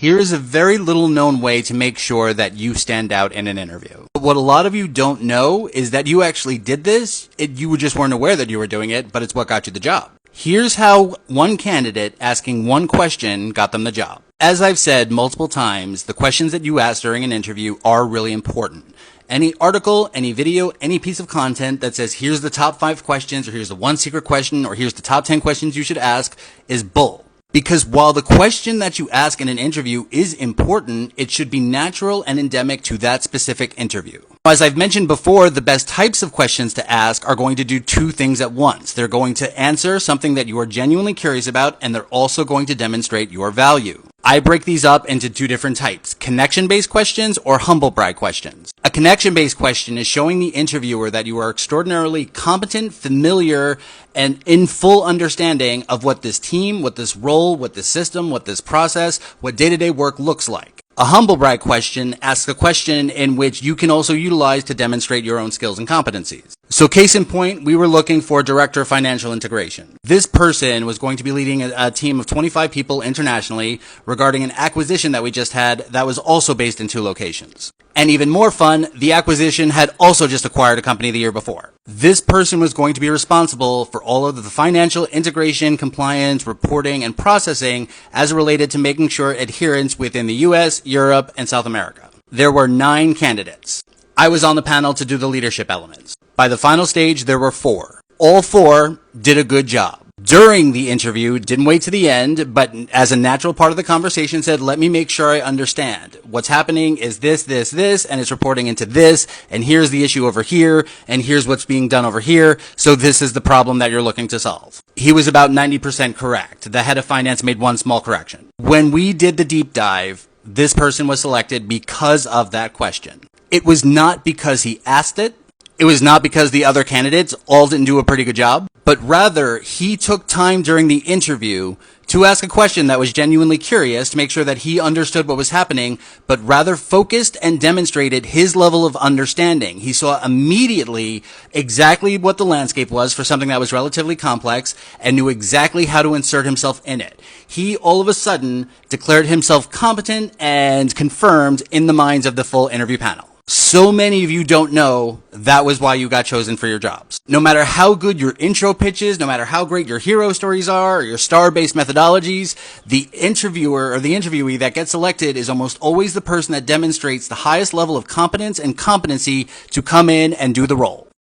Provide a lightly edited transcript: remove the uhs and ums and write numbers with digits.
Here's a very little known way to make sure that you stand out in an interview. But what a lot of you don't know is that you actually did this. You just weren't aware that you were doing it, but it's what got you the job. Here's how one candidate asking one question got them the job. As I've said multiple times, the questions that you ask during an interview are really important. Any article, any video, any piece of content that says here's the top 5 questions, or here's the one secret question, or here's the top 10 questions you should ask is bull. Because while the question that you ask in an interview is important, it should be natural and endemic to that specific interview. As I've mentioned before, the best types of questions to ask are going to do 2 things at once. They're going to answer something that you are genuinely curious about, and they're also going to demonstrate your value. I break these up into 2 different types, connection-based questions or humble brag questions. A connection-based question is showing the interviewer that you are extraordinarily competent, familiar, and in full understanding of what this team, what this role, what this system, what this process, what day-to-day work looks like. A humble brag question asks a question in which you can also utilize to demonstrate your own skills and competencies. So case in point, we were looking for a director of financial integration. This person was going to be leading a team of 25 people internationally regarding an acquisition that we just had that was also based in 2 locations. And even more fun, the acquisition had also just acquired a company the year before. This person was going to be responsible for all of the financial integration, compliance, reporting, and processing as related to making sure adherence within the US, Europe, and South America. There were 9 candidates. I was on the panel to do the leadership elements. By the final stage, there were 4. All 4 did a good job. During the interview, didn't wait to the end, but as a natural part of the conversation said, let me make sure I understand. What's happening is this, and it's reporting into this, and here's the issue over here, and here's what's being done over here, so this is the problem that you're looking to solve. He was about 90% correct. The head of finance made one small correction. When we did the deep dive, this person was selected because of that question. It was not because he asked it. It was not because the other candidates all didn't do a pretty good job, but rather he took time during the interview to ask a question that was genuinely curious to make sure that he understood what was happening, but rather focused and demonstrated his level of understanding. He saw immediately exactly what the landscape was for something that was relatively complex and knew exactly how to insert himself in it. He all of a sudden declared himself competent and confirmed in the minds of the full interview panel. So many of you don't know that was why you got chosen for your jobs. No matter how good your intro pitch is, no matter how great your hero stories are, or your star-based methodologies, the interviewer or the interviewee that gets selected is almost always the person that demonstrates the highest level of competence and competency to come in and do the role.